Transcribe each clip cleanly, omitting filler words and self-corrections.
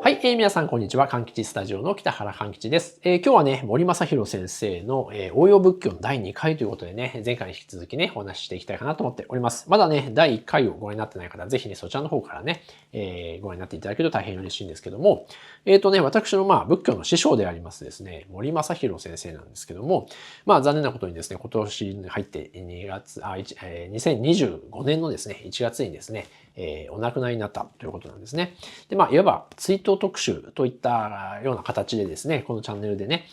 はい、皆さんこんにちは。かんきちスタジオの北原かんきちです。今日はね、森正弘先生の、応用仏教の第2回ということでね、前回に引き続きね、お話ししていきたいかなと思っております。まだね、第1回をご覧になってない方は、ぜひね、そちらの方からね、ご覧になっていただけると大変嬉しいんですけども、私の仏教の師匠でありますですね、森正弘先生なんですけども、残念なことにですね、今年に入って2025年のですね、1月にですね、お亡くなりになったということなんですね。で、いわば追悼特集といったような形でですね、このチャンネルでね、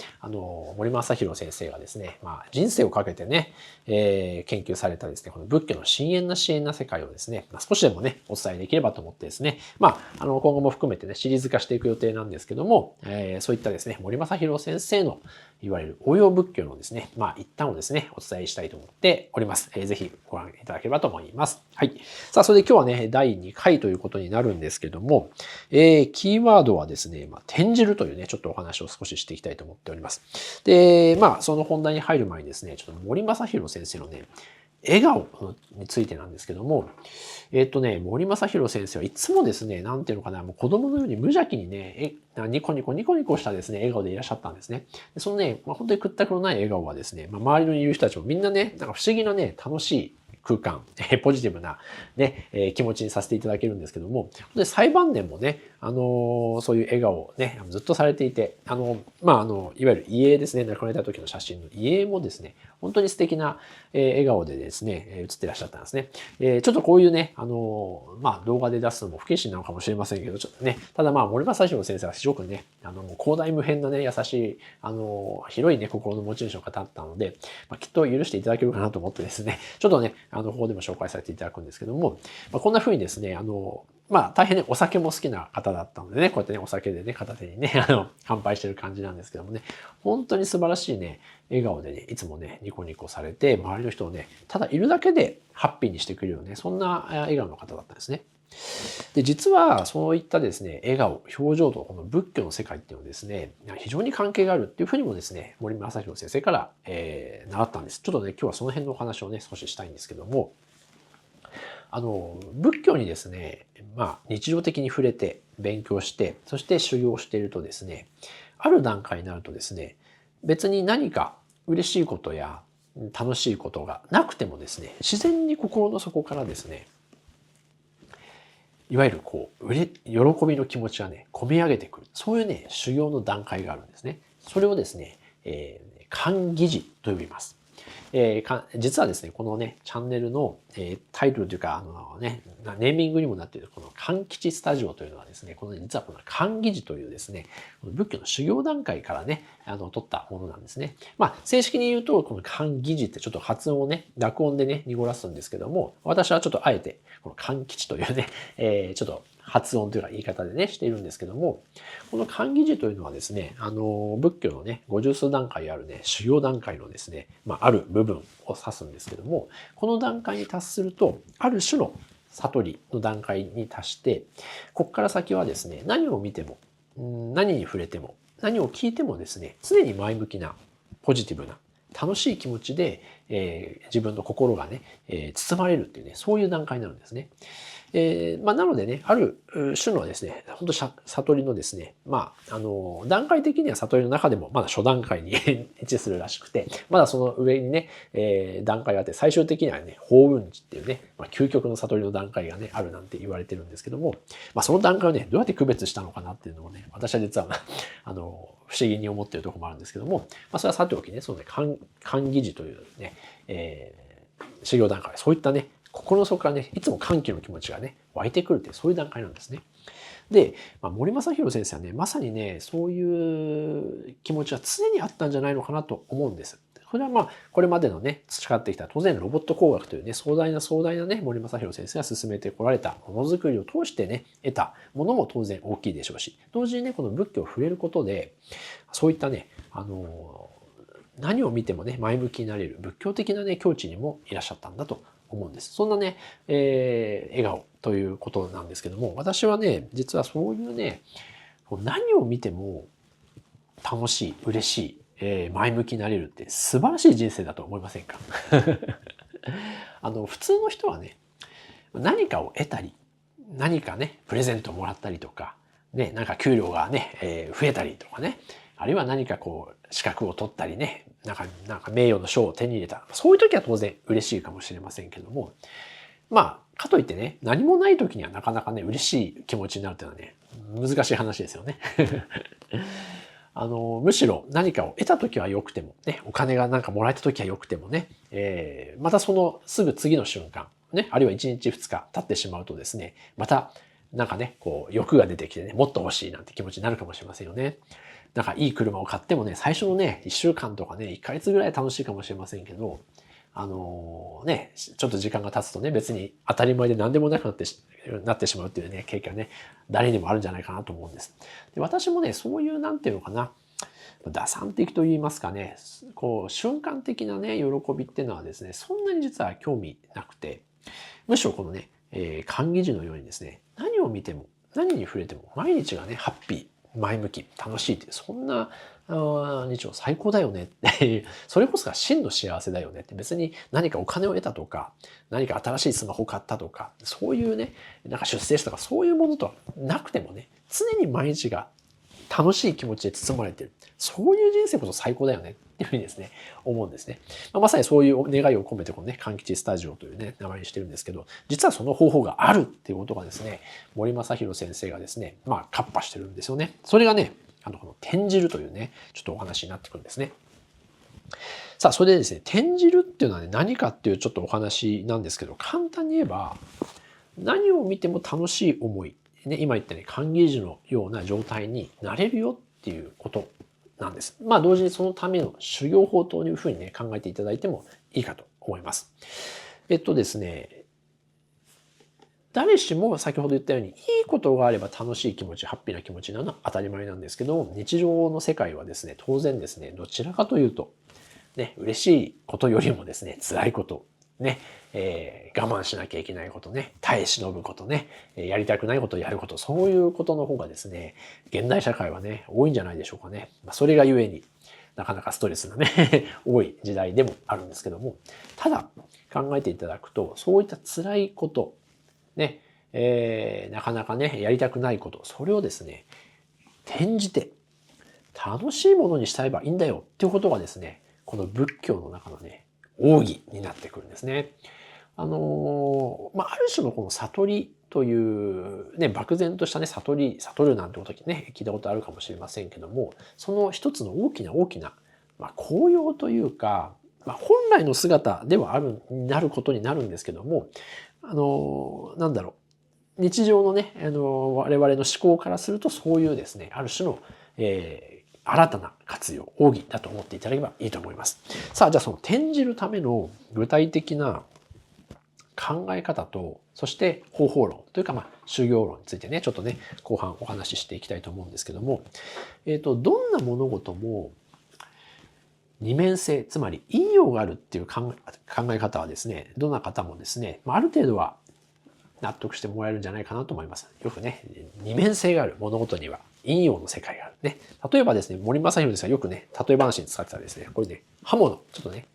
森正弘先生がですね、人生をかけてね、研究されたですね、この仏教の深遠な支援な世界をですね、少しでもね、お伝えできればと思ってですね、今後も含めてね、シリーズ化していく予定なんですけども、そういったですね、森正弘先生のいわゆる応用仏教のですね、一旦をですね、お伝えしたいと思っております。ぜひご覧いただければと思います。はい。さあ、それで今日はね、第2回ということになるんですけども、キーワードはですね、転じるというね、ちょっとお話を少ししていきたいと思っております。で、その本題に入る前にですね、ちょっと森正弘先生のね、笑顔についてなんですけども、森正弘先生はいつもですね、なんていうのかな、もう子供のように無邪気にね、ニコニコニコニコしたですね、笑顔でいらっしゃったんですね。でそのね、本当に屈託のない笑顔はですね、周りのいる人たちもみんなね、なんか不思議なね、楽しい空間、ポジティブなね、気持ちにさせていただけるんですけども、で最晩年もね、そういう笑顔をね、ずっとされていて、いわゆる遺影ですね、亡くなられた時の写真の遺影もですね、本当に素敵な笑顔でですね、写ってらっしゃったんですね。ちょっとこういうね、動画で出すのも不謹慎なのかもしれませんけど、ちょっとね、ただ森正弘先生はすごくね、広大無辺なね、優しい、広いね、心の持ち主の方だったので、きっと許していただけるかなと思ってですね、ちょっとね、ここでも紹介させていただくんですけども、こんな風にですね、大変ね、お酒も好きな方だったのでね、こうやってね、お酒でね、片手にね、乾杯してる感じなんですけどもね、本当に素晴らしいね、笑顔でね、いつもね、ニコニコされて、周りの人をね、ただいるだけでハッピーにしてくれるよね、そんな笑顔の方だったんですね。で、実はそういったですね、笑顔、表情とこの仏教の世界っていうのはですね、非常に関係があるっていうふうにもですね、森正弘先生から、習ったんです。ちょっとね、今日はその辺のお話をね、少ししたいんですけども、仏教にですね、日常的に触れて勉強して、そして修行しているとですね、ある段階になるとですね、別に何か嬉しいことや楽しいことがなくてもですね、自然に心の底からですね、いわゆる喜びの気持ちがね、込み上げてくる。そういうね、修行の段階があるんですね。それをですね、観義寺と呼びます。実はですね、このね、チャンネルの、タイトルというか、ネーミングにもなっているこの勘吉スタジオというのはですね、実はこの観義寺というですね、仏教の修行段階からね、取ったものなんですね。正式に言うと、この観義寺ってちょっと発音をね、濁音でね、濁らすんですけども、私はちょっとあえて、この勘吉というね、ちょっと発音というか言い方でね、しているんですけども、この観義寺というのはですね、仏教のね、50数段階あるね、修行段階のですね、ある部分を指すんですけども、この段階に達すると、ある種の悟りの段階に達して、ここから先はですね、何を見ても、何に触れても、何を聞いてもですね、常に前向きな、ポジティブな、楽しい気持ちで、自分の心がね、包まれるっていうね、そういう段階になるんですね。なのでね、ある種のですね、本当悟りのですね、段階的には悟りの中でもまだ初段階に位置するらしくて、まだその上にね、段階があって、最終的にはね、法雲寺っていうね、究極の悟りの段階がね、あるなんて言われてるんですけども、その段階をね、どうやって区別したのかなっていうのをね、私は実は、不思議に思っているところもあるんですけども、それはさておきね、そのね、観義寺というね、修行段階、そういったね、心の底からね、いつも歓喜の気持ちがね、湧いてくるっていう、そういう段階なんですね。で、森正弘先生はね、まさにね、そういう気持ちは常にあったんじゃないのかなと思うんです。それはこれまでのね、培ってきた当然ロボット工学というね、壮大なね、森正弘先生が進めてこられたものづくりを通してね、得たものも当然大きいでしょうし、同時にね、この仏教を触れることで、そういったね、何を見てもね、前向きになれる仏教的なね、境地にもいらっしゃったんだと思うんです。そんなね、笑顔ということなんですけども、私はね、実はそういうね、何を見ても楽しい、嬉しい、前向きになれるって素晴らしい人生だと思いませんか？普通の人はね、何かを得たり、何かね、プレゼントをもらったりとか、ね、なんか給料がね、増えたりとかね、あるいは何かこう、資格を取ったりね、なんか名誉の賞を手に入れた。そういう時は当然嬉しいかもしれませんけども、まあ、かといってね、何もない時にはなかなかね、嬉しい気持ちになるというのはね、難しい話ですよね。むしろ何かを得た時は良くても、ね、お金がなんかもらえた時は良くてもね、またそのすぐ次の瞬間、ね、あるいは1日2日経ってしまうとですね、またなんかね、こう欲が出てきてね、もっと欲しいなんて気持ちになるかもしれませんよね。なんかいい車を買ってもね、最初のね、1週間とかね、1ヶ月ぐらい楽しいかもしれませんけど、ちょっと時間が経つとね、別に当たり前で何でもなくなってしまうっていうね、経験がね、誰にもあるんじゃないかなと思うんです。で、私もね、そういう、なんていうのかな、打算的と言いますかね、こう、瞬間的なね、喜びっていうのはですね、そんなに実は興味なくて、むしろこのね、会議時のようにですね、何を見ても、何に触れても、毎日がね、ハッピー、前向き、楽しいっていう、そんな日常最高だよねっていう、それこそが真の幸せだよねって、別に何かお金を得たとか、何か新しいスマホを買ったとか、そういうね、なんか出世したとか、そういうものとはなくてもね、常に毎日が楽しい気持ちで包まれてる。そういう人生こそ最高だよねっていうふうにですね、思うんですね。まさにそういう願いを込めてこのね、柑吉スタジオというね、名前にしてるんですけど、実はその方法があるっていうことがですね、森正弘先生がですね、カッパしてるんですよね。それがね、この転じるというね、ちょっとお話になってくるんですね。さあ、それでですね、転じるっていうのはね、何かっていうちょっとお話なんですけど、簡単に言えば、何を見ても楽しい思い、ね、今言ったね、歓迎時のような状態になれるよっていうことなんです。同時にそのための修行法というふうにね、考えていただいてもいいかと思います。ですね、誰しも先ほど言ったように、いいことがあれば楽しい気持ち、ハッピーな気持ちなのは当たり前なんですけど、日常の世界はですね、当然ですね、どちらかというと、ね、嬉しいことよりもですね、辛いこと、ね、我慢しなきゃいけないことね、耐え忍ぶことね、やりたくないことをやること、そういうことの方がですね、現代社会はね、多いんじゃないでしょうかね。それがゆえになかなかストレスがね多い時代でもあるんですけども、ただ考えていただくと、そういった辛いこと、ね、なかなかね、やりたくないこと、それをですね、転じて楽しいものにしたればいいんだよっていうことがですね、この仏教の中のね、奥義になってくるんですね。ある種のこの悟りというね、漠然としたね、悟るなんてことね、聞いたことあるかもしれませんけども、その一つの大きな、効用というか、本来の姿ではなることになるんですけども、なんだろう、日常のね、我々の思考からするとそういうですね、ある種の、新たな活用、奥義だと思っていただければいいと思います。さあ、じゃあその転じるための具体的な考え方と、そして方法論というか、修行論についてね、ちょっとね、後半お話ししていきたいと思うんですけども、どんな物事も二面性、つまり陰陽があるっていう考え方はですね、どんな方もですね、ある程度は納得してもらえるんじゃないかなと思います。よくね、二面性がある物事には陰陽の世界があるね。例えばですね、森正弘ですがよくね、例え話に使ってたらですね、これね、刃物、ちょっとね、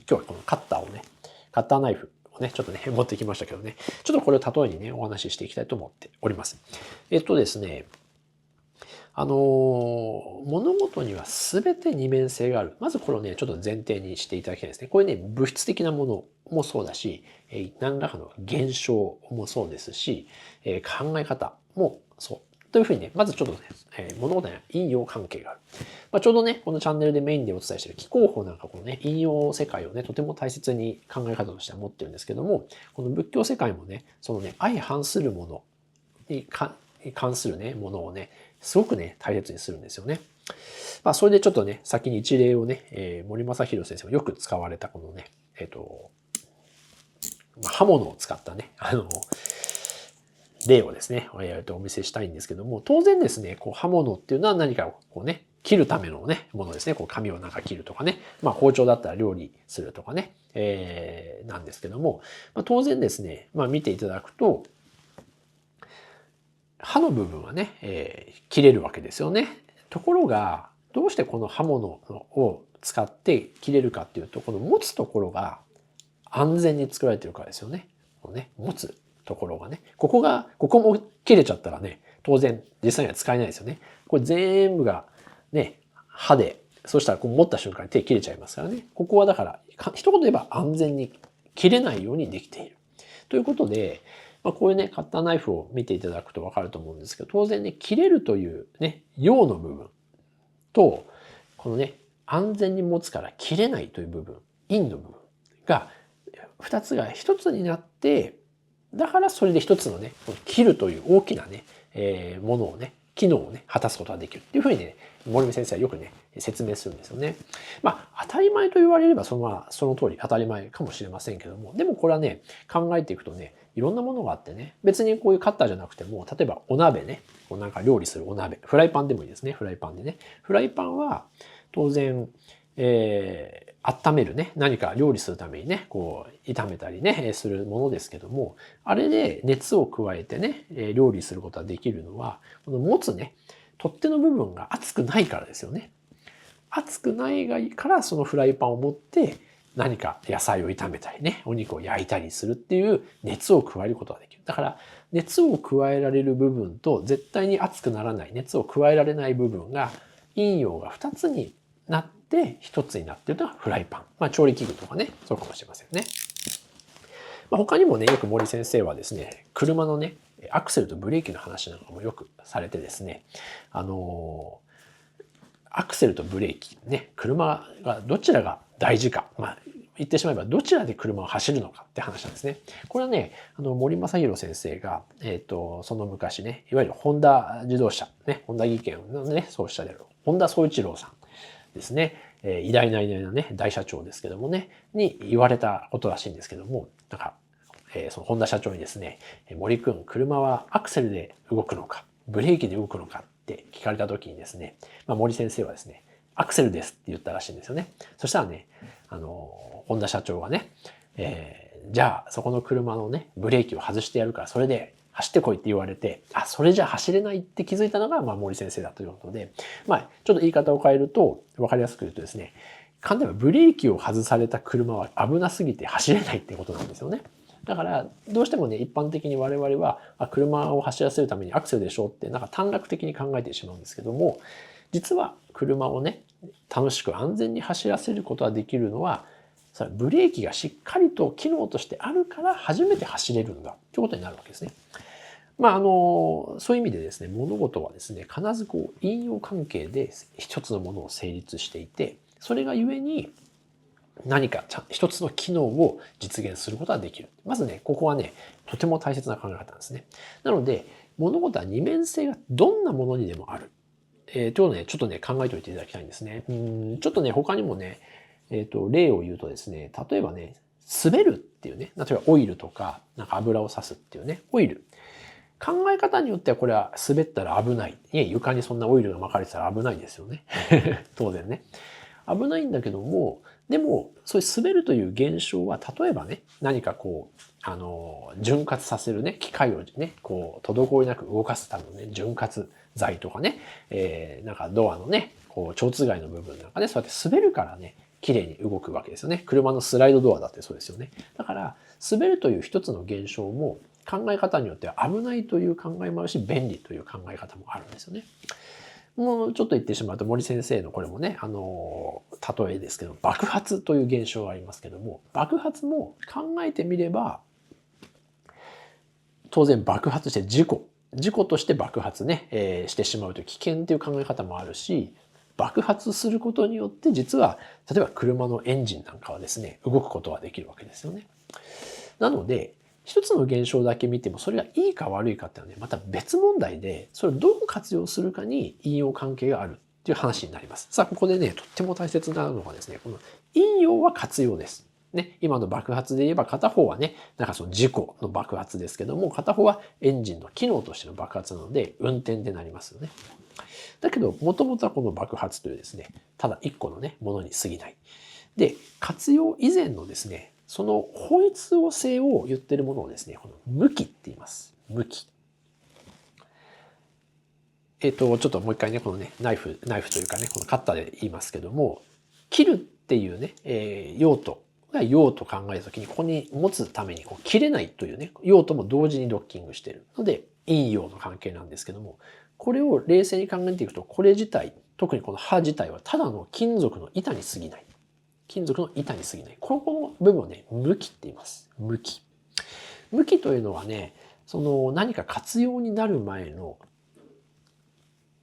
今日はこのカッターナイフをね、ちょっとね、持ってきましたけどね、ちょっとこれを例えにね、お話ししていきたいと思っております。ですね、物事には全て二面性がある。まずこれをね、ちょっと前提にしていただきたいですね。これね、物質的なものもそうだし、何らかの現象もそうですし、考え方もそう。というふうにね、まずちょっとね、物事には陰陽関係がある。ちょうどね、このチャンネルでメインでお伝えしている気候法なんかこのね、陰陽世界をね、とても大切に考え方としては持ってるんですけども、この仏教世界もね、そのね、相反するものに関するね、ものをね、すごくね、大切にするんですよね。それでちょっとね、先に一例をね、森正弘先生もよく使われたこのね、刃物を使ったね、例をですね、お見せしたいんですけども、当然ですね、こう刃物っていうのは何かこうね、切るためのね、ものですね。こう紙をなんか切るとかね。包丁だったら料理するとかね。なんですけども、当然ですね、見ていただくと、刃の部分はね、切れるわけですよね。ところが、どうしてこの刃物を使って切れるかっていうと、この持つところが安全に作られてるからですよね。このね、持つところがね。ここも切れちゃったらね、当然実際には使えないですよね。これ全部がね、刃で、そうしたらこう持った瞬間に手切れちゃいますからね。ここはだから、一言で言えば安全に切れないようにできている。ということで、こういうね、カッターナイフを見ていただくとわかると思うんですけど、当然ね、切れるというね、用の部分と、このね、安全に持つから切れないという部分、陰の部分が、二つが一つになって、だからそれで一つのね、切るという大きなね、ものをね、機能をね、果たすことができるっていうふうにね、森見先生はよくね、説明するんですよね。当たり前と言われればその通り当たり前かもしれませんけども、でもこれはね、考えていくとね、いろんなものがあってね、別にこういうカッターじゃなくても、例えばお鍋ね、こうなんか料理するお鍋、フライパンでもいいですね、フライパンでね。フライパンは当然、温めるね、何か料理するためにね、こう炒めたりね、するものですけども、あれで熱を加えてね、料理することができるのは、この持つね、取っ手の部分が熱くないからですよね。熱くないからそのフライパンを持って何か野菜を炒めたりね、お肉を焼いたりするっていう熱を加えることができる。だから熱を加えられる部分と絶対に熱くならない熱を加えられない部分が陰陽が2つになって1つになっているのがフライパン。調理器具とかね、そうかもしれませんね。他にもね、よく森先生はですね、車のね、アクセルとブレーキの話なんかもよくされてですね、アクセルとブレーキ、ね、車がどちらが大事か、言ってしまえばどちらで車を走るのかって話なんですね。これはね、森正弘先生が、その昔ね、いわゆるホンダ自動車、ね、ホンダ技研のね、創始者である本田宗一郎さんですね、偉大なね、大社長ですけどもね、に言われたことらしいんですけども、なんか、その本田社長にですね、森くん、車はアクセルで動くのか、ブレーキで動くのかって聞かれた時にですね、森先生はですね、アクセルですって言ったらしいんですよね。そしたらね、本田社長がね、じゃあそこの車のね、ブレーキを外してやるからそれで走ってこいって言われて、それじゃ走れないって気づいたのが、森先生だということで、ちょっと言い方を変えると、わかりやすく言うとですね、簡単にブレーキを外された車は危なすぎて走れないってことなんですよね。だからどうしてもね、一般的に我々は車を走らせるためにアクセルでしょってなんか短絡的に考えてしまうんですけども、実は車をね、楽しく安全に走らせることができるのは、ブレーキがしっかりと機能としてあるから初めて走れるんだということになるわけですね。そういう意味でですね、物事はですね、必ずこう因用関係で一つのものを成立していて、それがゆえに何か一つの機能を実現することができる。まずね、ここはね、とても大切な考え方なんですね。なので、物事は二面性がどんなものにでもある。ということで、ちょっとね、考えておいていただきたいんですね。ちょっとね、他にもね、例を言うとですね、例えばね、滑るっていうね、例えばオイルとか、なんか油を差すっていうね、オイル。考え方によってはこれは滑ったら危ない。床にそんなオイルが巻かれてたら危ないですよね。当然ね。危ないんだけども、でも、そういう滑るという現象は、例えばね、何かこう、潤滑させるね、機械をね、こう、滞りなく動かすためのね、潤滑剤とかね、なんかドアのね、こう、蝶番の部分なんかね、そうやって滑るからね、綺麗に動くわけですよね。車のスライドドアだってそうですよね。だから、滑るという一つの現象も、考え方によっては危ないという考えもあるし、便利という考え方もあるんですよね。もうちょっと言ってしまうと森先生のこれもね、例えですけど、爆発という現象がありますけども、爆発も考えてみれば、当然爆発して事故として爆発ね、してしまうという危険という考え方もあるし、爆発することによって実は、例えば車のエンジンなんかはですね、動くことができるわけですよね。なので、一つの現象だけ見てもそれがいいか悪いかっていうのはね、また別問題で、それをどう活用するかに引用関係があるっていう話になります。さあ、ここでね、とっても大切なのがですね、この引用は活用です。ね、今の爆発で言えば片方はね、なんかその事故の爆発ですけども、片方はエンジンの機能としての爆発なので、運転でなりますよね。だけど、もともとはこの爆発というですね、ただ一個のね、ものに過ぎない。で、活用以前のですね、その本質性を言ってるものをですね、この向きって言います。向き。ちょっともう一回ね、このね、ナイフというかね、このカッターで言いますけども、切るっていうね、用途が用途考えたときに、ここに持つためにこう切れないというね、用途も同時にドッキングしているので、陰陽の関係なんですけども、これを冷静に考えていくと、これ自体、特にこの刃自体はただの金属の板に過ぎない。金属の板に過ぎない。この部分をね、無機って言います。無機。無機というのはね、その何か活用になる前の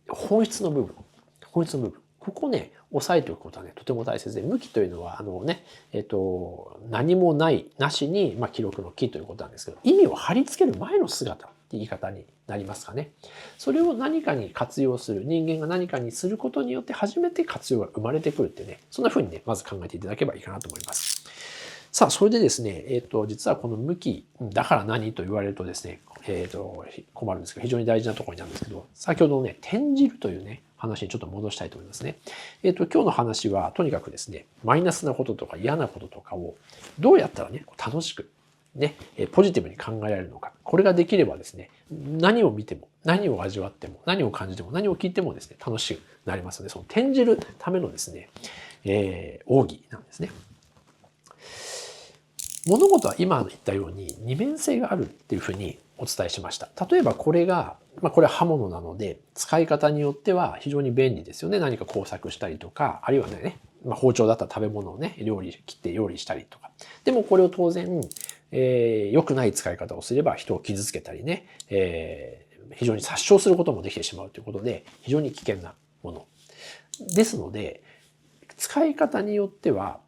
本質の部分。本質の部分。ここをね、押さえておくことはね、とても大切で、無機というのは、何もない、なしに、記録の機ということなんですけど、意味を貼り付ける前の姿って言い方になりますかね。それを何かに活用する、人間が何かにすることによって初めて活用が生まれてくるってね、そんな風にね、まず考えていただければいいかなと思います。さあ、それでですね、実はこの無機だから何と言われるとですね、困るんですけど、非常に大事なところになるんですけど、先ほどのね、転じるというね、話にちょっと戻したいと思いますね。今日の話は、とにかくですね、マイナスなこととか嫌なこととかを、どうやったらね、楽しく、ね、ポジティブに考えられるのか。これができればですね、何を見ても、何を味わっても、何を感じても、何を聞いてもですね、楽しくなりますので、その転じるためのですね、奥義なんですね。物事は今言ったように二面性があるっていうふうにお伝えしました。例えばこれが、これは刃物なので、使い方によっては非常に便利ですよね。何か工作したりとか、あるいはね、包丁だったら食べ物をね、切って料理したりとか。でもこれを当然、良くない使い方をすれば人を傷つけたりね、非常に殺傷することもできてしまうということで、非常に危険なもの。ですので、使い方によっては、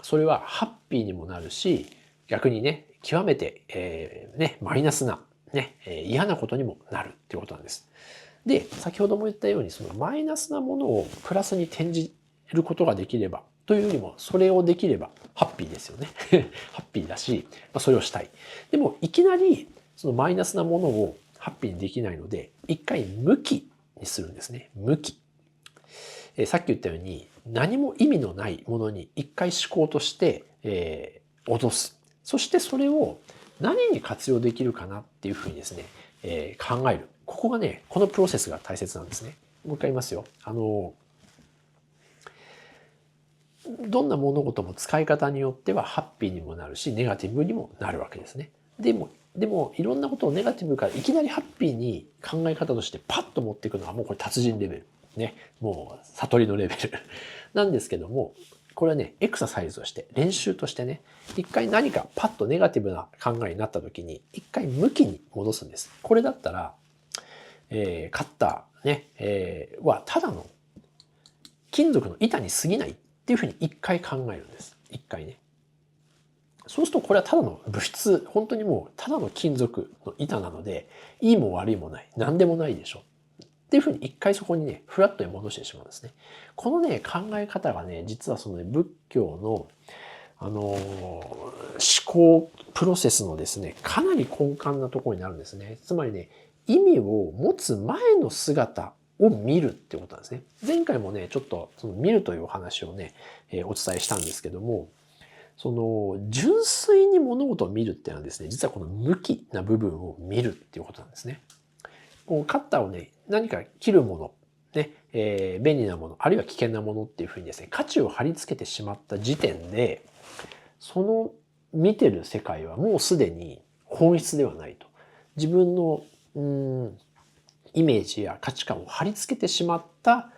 それはハッピーにもなるし、逆にね、極めて、マイナスな、ね、嫌なことにもなるっていうことなんです。で、先ほども言ったように、そのマイナスなものをプラスに転じることができれば、というよりも、それをできればハッピーですよね。ハッピーだし、それをしたい。でも、いきなり、そのマイナスなものをハッピーにできないので、一回無機にするんですね。無機。さっき言ったように、何も意味のないものに一回思考として、落とす。そしてそれを何に活用できるかなっていうふうにですね、考える。ここがね、このプロセスが大切なんですね。もう一回言いますよ。どんな物事も使い方によってはハッピーにもなるし、ネガティブにもなるわけですね。でもいろんなことをネガティブからいきなりハッピーに考え方としてパッと持っていくのはもうこれ達人レベル。ね。もう悟りのレベルなんですけども、これはね、エクササイズとして、練習としてね、一回何かパッとネガティブな考えになった時に、一回向きに戻すんです。これだったら、カッターね、はただの金属の板に過ぎないっていうふうに一回考えるんです。一回ね。そうするとこれはただの物質、本当にもうただの金属の板なので、いいも悪いもない、何でもないでしょ。っていうふうに一回そこにね、フラットに戻してしまうんですね。このね、考え方がね、実はそのね、仏教の、思考プロセスのですね、かなり根幹なところになるんですね。つまりね、意味を持つ前の姿を見るってことなんですね。前回もね、ちょっとその見るというお話をね、お伝えしたんですけども、その純粋に物事を見るっていうのはですね、実はこの無機な部分を見るっていうことなんですね。こうカッターをね、何か切るもの、ね、便利なもの、あるいは危険なものっていうふうにですね、価値を貼り付けてしまった時点で、その見てる世界はもうすでに本質ではないと。自分のイメージや価値観を貼り付けてしまった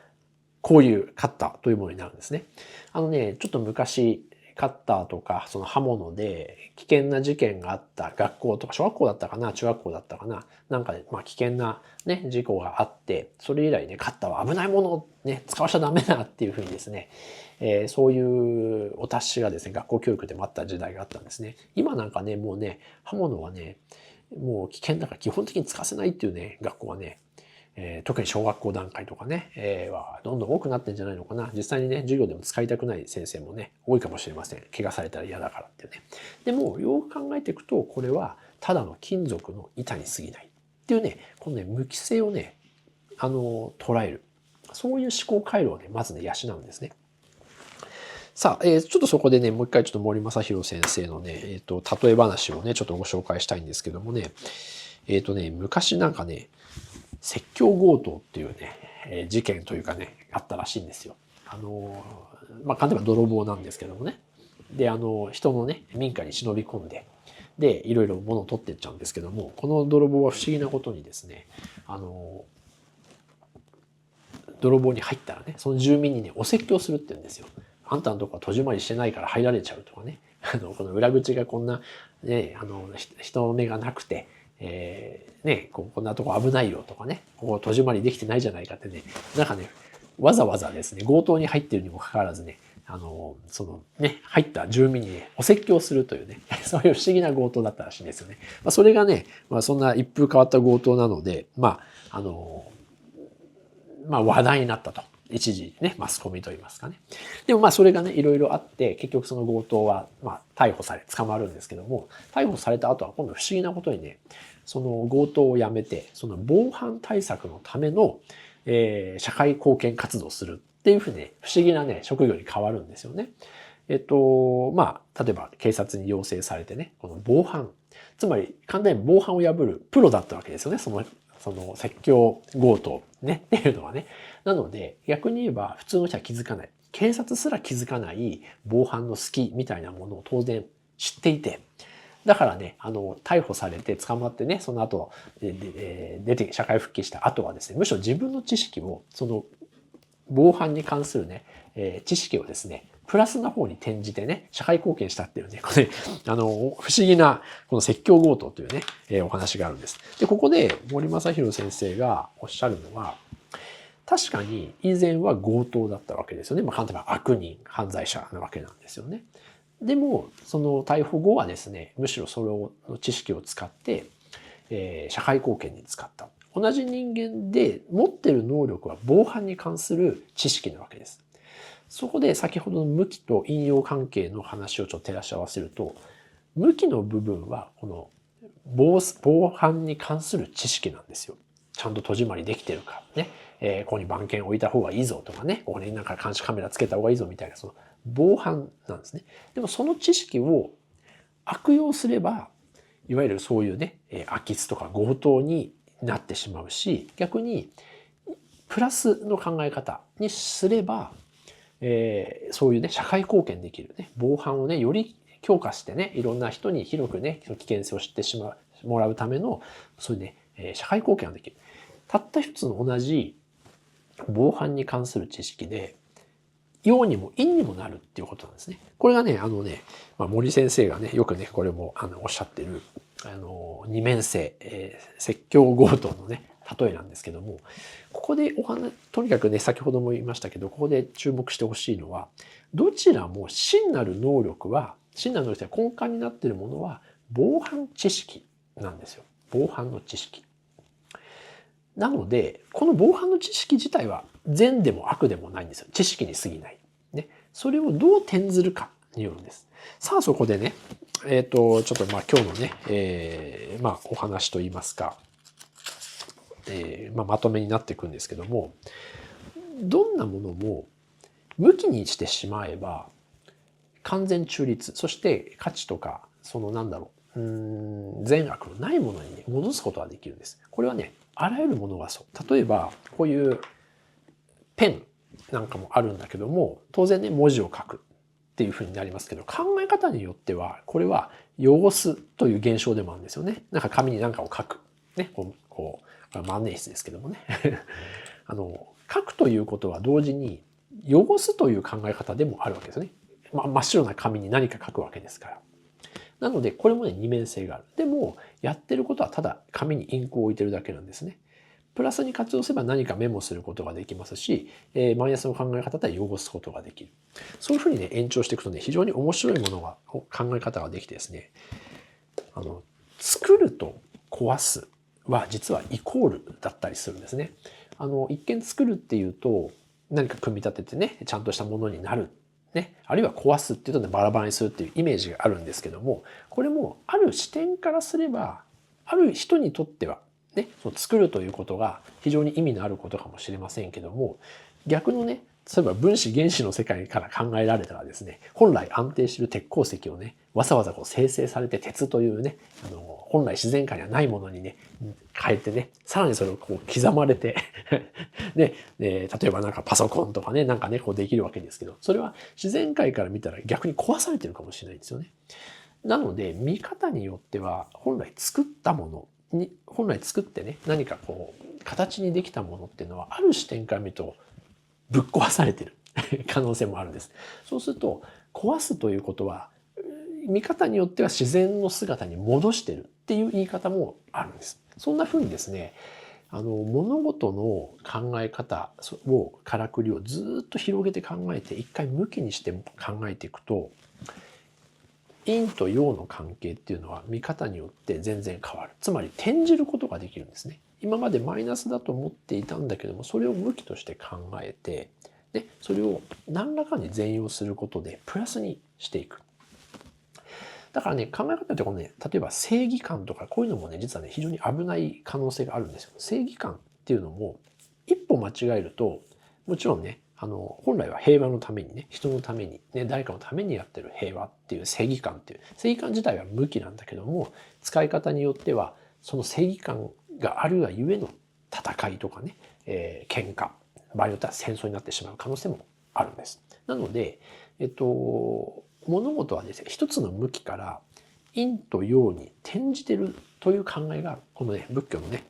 こういうカッターというものになるんですね。ちょっと昔、カッターとかその刃物で危険な事件があった学校とか小学校だったかな中学校だったかななんかで危険なね事故があってそれ以来ねカッターは危ないものをね使わしちゃダメだっていうふうにですね、そういうお達しがですね学校教育でもあった時代があったんですね。今なんかねもうね刃物はねもう危険だから基本的に使わせないっていうね学校はね特に小学校段階とかね、はどんどん多くなってんじゃないのかな。実際にね、授業でも使いたくない先生もね、多いかもしれません。怪我されたら嫌だからっていうね。でも、よく考えていくと、これはただの金属の板に過ぎないっていうね、このね、無機性をね、捉える。そういう思考回路をね、まずね、養うんですね。さあ、ちょっとそこでね、もう一回ちょっと森正弘先生のね、例え話をね、ちょっとご紹介したいんですけどもね、昔なんかね、説教強盗っていうね、事件というかね、あったらしいんですよ。簡単には泥棒なんですけどもね。で、人のね、民家に忍び込んで、でいろいろ物を取っていっちゃうんですけども、この泥棒は不思議なことにですね、泥棒に入ったらね、その住民にね、お説教するって言うんですよ。あんたのとこは戸締まりしてないから入られちゃうとかね。この裏口がこんな、ね、人目がなくて、ね、こんなとこ危ないよとかね、ここ戸締まりできてないじゃないかってね、なんかね、わざわざですね、強盗に入っているにもかかわらずね、そのね、入った住民にね、お説教するというね、そういう不思議な強盗だったらしいんですよね。それがね、そんな一風変わった強盗なので、話題になったと。一時ね、マスコミといいますかね。でもそれがね、いろいろあって、結局その強盗は逮捕され、捕まるんですけども、逮捕された後は今度不思議なことにね、その強盗をやめて、その防犯対策のための、社会貢献活動をするっていうふうに、不思議なね、職業に変わるんですよね。例えば警察に要請されてね、この防犯、つまり簡単に防犯を破るプロだったわけですよね、その説教強盗ねっていうのはね。なので逆に言えば普通の人は気づかない。警察すら気づかない防犯の隙みたいなものを当然知っていて、だからね、逮捕されて捕まってね、その後、出て社会復帰した後はですね、むしろ自分の知識を、その防犯に関するね、知識をですね、プラスな方に転じてね、社会貢献したっていうね、これ、不思議な、この説教強盗というね、お話があるんです。で、ここで森正弘先生がおっしゃるのは、確かに以前は強盗だったわけですよね。簡単に言えば悪人、犯罪者なわけなんですよね。でも、その逮捕後はですね、むしろその知識を使って、社会貢献に使った。同じ人間で持ってる能力は防犯に関する知識なわけです。そこで先ほどの向きと引用関係の話をちょっと照らし合わせると、向きの部分はこの防犯に関する知識なんですよ。ちゃんと戸締まりできてるかね、ここに番犬置いた方がいいぞとかね、ここになんか監視カメラつけた方がいいぞみたいな、その防犯なんですね。でもその知識を悪用すれば、いわゆるそういうね、空き巣とか強盗になってしまうし、逆にプラスの考え方にすれば、そういうね、社会貢献できるね、防犯をね、より強化してね、いろんな人に広くね、危険性を知ってもらうための、そういうね、社会貢献ができる。たった一つの同じ防犯に関する知識で、陽にも陰にもなるっていうことなんですね。これがね、森先生がね、よくね、これもおっしゃってる、二面性、説教強盗のね、例えなんですけども、ここでとにかくね、先ほども言いましたけど、ここで注目してほしいのは、どちらも真なる能力は、真なる能力が根幹になっているものは、防犯知識なんですよ。防犯の知識。なので、この防犯の知識自体は善でも悪でもないんですよ。知識に過ぎない。ね。それをどう転ずるかによるんです。さあ、そこでね、ちょっと今日のね、お話といいますか、まとめになっていくんですけども、どんなものも無気にしてしまえば、完全中立、そして価値とか、善悪のないものに、ね、戻すことができるんです。これはね、あらゆるものがそう。例えば、こういうペンなんかもあるんだけども、当然ね、文字を書くっていうふうになりますけど、考え方によっては、これは汚すという現象でもあるんですよね。なんか紙に何かを書く。ね、これ万年筆ですけどもね。書くということは同時に、汚すという考え方でもあるわけですね。真っ白な紙に何か書くわけですから。なので、これもね、二面性がある。でも、やってることはただ紙にインクを置いてるだけなんですね。プラスに活用すれば何かメモすることができますし、マイナスの考え方で汚すことができる。そういうふうにね、延長していくとね、非常に面白いものが、考え方ができてですね、作ると壊すは実はイコールだったりするんですね。一見作るっていうと、何か組み立ててね、ちゃんとしたものになる。ね、あるいは壊すっていうと、ね、バラバラにするっていうイメージがあるんですけども、これもある視点からすれば、ある人にとっては、ね、その作るということが非常に意味のあることかもしれませんけども、逆のね、例えば分子原子の世界から考えられたらですね、本来安定している鉄鉱石をね、わざわざ生成されて鉄というね、本来自然界にはないものにね、変えてね、さらにそれを刻まれてで、例えばなんかパソコンとかね、なんかね、できるわけですけど、それは自然界から見たら逆に壊されてるかもしれないんですよね。なので、見方によっては、本来作ってね、何かこう、形にできたものっていうのは、ある視点から見ると、ぶっ壊されてる可能性もあるんです。そうすると、壊すということは、見方によっては自然の姿に戻してるっていう言い方もあるんです。そんな風にですね、物事の考え方を、からくりをずっと広げて考えて、一回向きにして考えていくと、陰と陽の関係っていうのは見方によって全然変わる。つまり転じることができるんですね。今までマイナスだと思っていたんだけども、それを向きとして考えて、で、それを何らかに善用することでプラスにしていく。だからね、考え方ってこのね、例えば正義感とかこういうのもね、実はね、非常に危ない可能性があるんですよ。正義感っていうのも、一歩間違えると、もちろんね、本来は平和のためにね、人のために、ね、誰かのためにやってる平和っていう正義感っていう、正義感自体は無きなんだけども、使い方によっては、その正義感があるがゆえの戦いとかね、喧嘩、場合によっては戦争になってしまう可能性もあるんです。なので、物事はですね、一つの向きから陰と陽に転じてるという考えが、このね、仏教のね、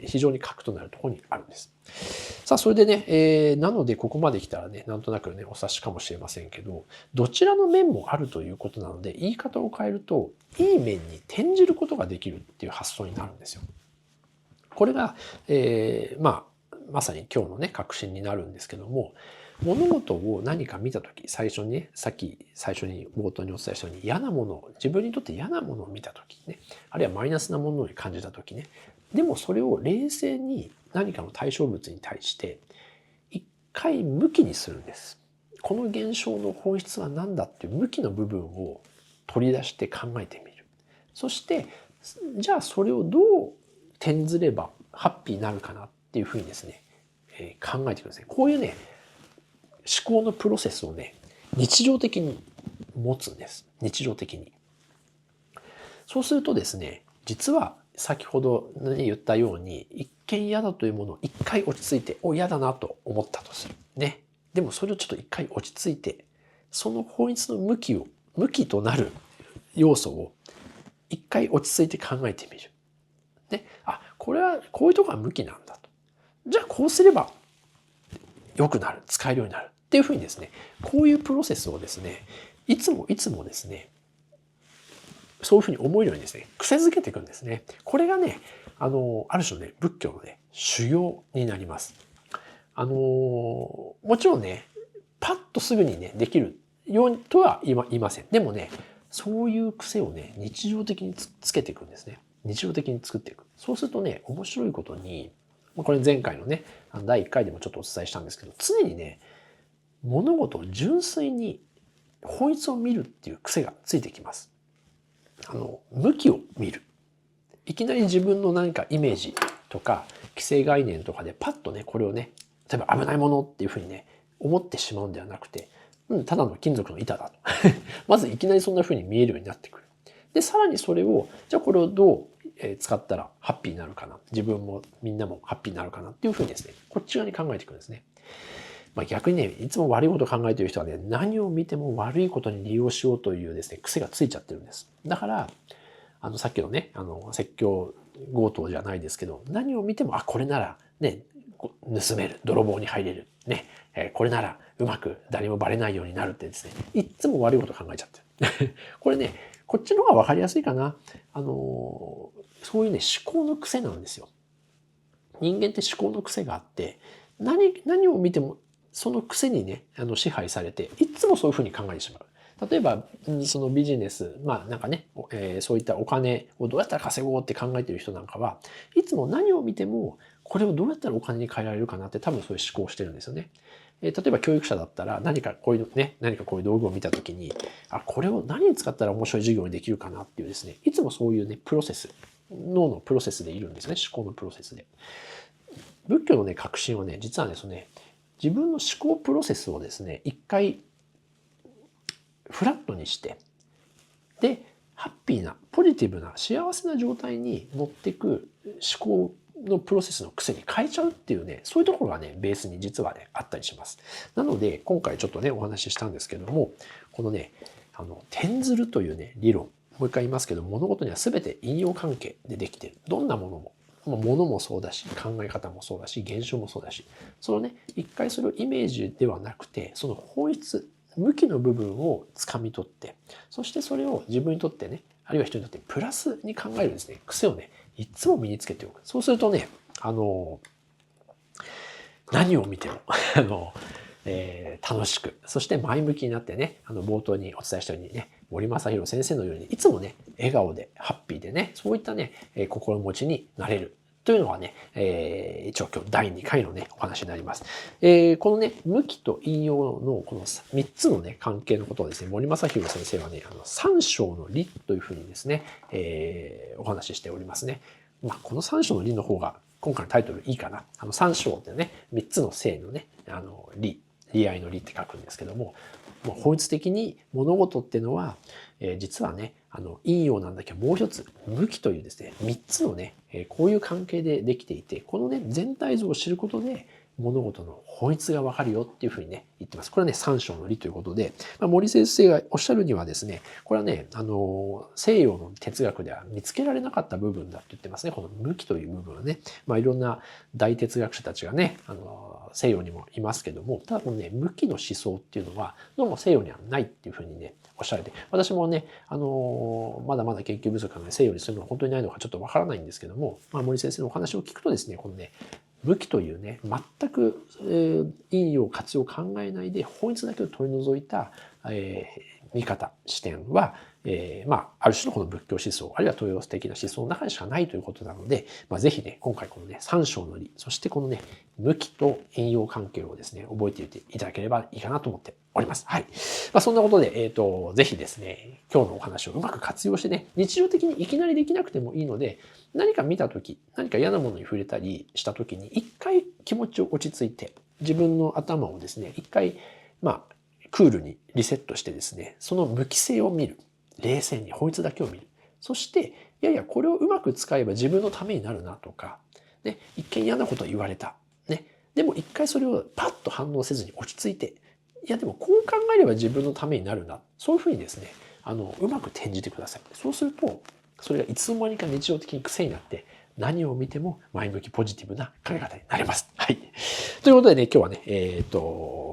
非常に核となるところにあるんです。さあ、それでね、なのでここまで来たらね、なんとなくね、お察しかもしれませんけど、どちらの面もあるということなので、言い方を変えると、いい面に転じることができるっていう発想になるんですよ。これが、まさに今日のね、核心になるんですけども、物事を何か見たとき、最初にね、最初に冒頭にお伝えしたように嫌なものを、自分にとって嫌なものを見たときね、あるいはマイナスなものに感じたときね、でもそれを冷静に何かの対象物に対して一回向きにするんです。この現象の本質は何だっていう向きの部分を取り出して考えてみる。そして、じゃあそれをどう転ずればハッピーになるかなっていうふうにですね、考えてください。こういうね、思考のプロセスをね、日常的に持つんです。日常的に。そうするとですね、実は先ほど言ったように、一見嫌だというものを一回落ち着いて、嫌だなと思ったとする。ね。でもそれをちょっと一回落ち着いて、その本質の向きとなる要素を一回落ち着いて考えてみる。で、これはこういうところが向きなんだと。じゃあこうすれば良くなる、使えるようになるっていうふうにですね、こういうプロセスをですね、いつもですね、そういうふうに思えるようにですね、癖づけていくんですね。これがね、ある種のね、仏教のね、修行になります。もちろんね、パッとすぐにね、できるようとは言いません。でもね、そういう癖をね、日常的につけていくんですね。日常的に作っていく。そうするとね、面白いことに、これ前回のね、第1回でもちょっとお伝えしたんですけど、常にね、物事を純粋に本質を見るっていう癖がついてきます。向きを見る。いきなり自分の何かイメージとか既成概念とかでパッとね、これをね、例えば危ないものっていうふうにね、思ってしまうんではなくて、ただの金属の板だと。まずいきなりそんなふうに見えるようになってくる。で、さらにそれを、じゃあこれをどう使ったらハッピーになるかな。自分もみんなもハッピーになるかなっていうふうにですね、こっち側に考えていくんですね。逆にね、いつも悪いことを考えている人はね、何を見ても悪いことに利用しようというですね、癖がついちゃってるんです。だから、さっきのね、説教強盗じゃないですけど、何を見ても、これならね、盗める、泥棒に入れる、ね、これならうまく誰もバレないようになるってですね、いつも悪いこと考えちゃってる。これね、こっちの方がわかりやすいかな。そういうね、思考の癖なんですよ。人間って思考の癖があって、何を見てもその癖にね、支配されて、いつもそういうふうに考えてしまう。例えば、そのビジネス、なんかね、そういったお金をどうやったら稼ごうって考えている人なんかは、いつも何を見ても、これをどうやったらお金に変えられるかなって多分そういう思考をしてるんですよね。例えば教育者だったら何かこういう道具を見たときに、これを何に使ったら面白い授業にできるかなっていうですね、いつもそういうね、脳のプロセスでいるんですね、思考のプロセスで。仏教のね、核心はね、実はですね、自分の思考プロセスをですね、一回フラットにして、で、ハッピーな、ポジティブな、幸せな状態に持っていく思考のプロセスの癖に変えちゃうっていうね、そういうところがね、ベースに実はね、あったりします。なので、今回ちょっとね、お話ししたんですけども、このね、転ずるというね、理論もう一回言いますけど、物事には全て因用関係でできている。どんなものも。物もそうだし、考え方もそうだし、現象もそうだし、そのね、一回それをイメージではなくて、その本質、向きの部分を掴み取って、そしてそれを自分にとってね、あるいは人にとってプラスに考えるですね、癖をね、いつも身につけておく。そうするとね、何を見ても楽しく、そして前向きになってね、冒頭にお伝えしたようにね、森正弘先生のように、いつもね、笑顔で、ハッピーでね、そういったね、心持ちになれるというのがね、一応今日第2回のね、お話になります。このね、向きと引用のこの3つのね、関係のことをですね、森正弘先生はね、三章の理というふうにですね、お話ししておりますね。まあ、この三章の理の方が、今回のタイトルいいかな。三章ってね、3つの性のね、理、利合の理って書くんですけども、もう本質的に物事っていうのは、実はね、陰陽なんだけど、もう一つ、向きというですね、3つのね、こういう関係でできていて、このね、全体像を知ることで、物事の本質がわかるよっていうふうにね、言ってます。これはね、三章の理ということで、森先生がおっしゃるにはですね、これはね、西洋の哲学では見つけられなかった部分だって言ってますね。この向きという部分はね、いろんな大哲学者たちがね、西洋にもいますけども、ただこのね、向きの思想っていうのは、どうも西洋にはないっていうふうにね、おっしゃられて、私もね、まだまだ研究不足なので西洋にそういうのが本当にないのかちょっとわからないんですけども、森先生のお話を聞くとですね、このね、向きというね、全く、陰陽活用を考えないで本質だけを取り除いた、見方、視点は、ある種のこの仏教思想、あるいは東洋的な思想の中にしかないということなので、ぜひね、今回このね、三章の理、そしてこのね、向きと陰陽関係をですね、覚えておいていただければいいかなと思っております。はい。そんなことで、ぜひですね、今日のお話をうまく活用してね、日常的にいきなりできなくてもいいので、何か見たとき、何か嫌なものに触れたりしたときに、一回気持ちを落ち着いて、自分の頭をですね、一回、クールにリセットしてですね、その向き性を見る。冷静に本質だけを見る。そして、いやいや、これをうまく使えば自分のためになるなとか、ね、一見嫌なことを言われた。ね、でも一回それをパッと反応せずに落ち着いて、いやでもこう考えれば自分のためになるな。そういうふうにですね、うまく転じてください。そうすると、それがいつの間にか日常的に癖になって、何を見ても前向きポジティブな考え方になります。はい。ということでね、今日はね、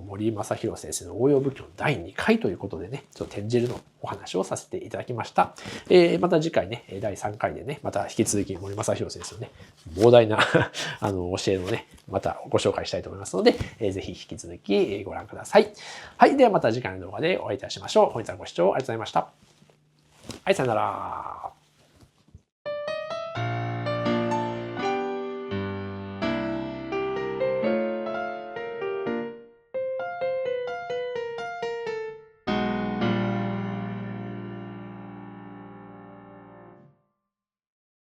森正弘先生の応用仏教の第2回ということでね、ちょっと転じるのお話をさせていただきました。また次回ね、第3回でね、また引き続き森正弘先生のね、膨大な教えのね、またご紹介したいと思いますので、ぜひ引き続きご覧ください。はい。ではまた次回の動画でお会いいたしましょう。本日はご視聴ありがとうございました。はい、さよなら。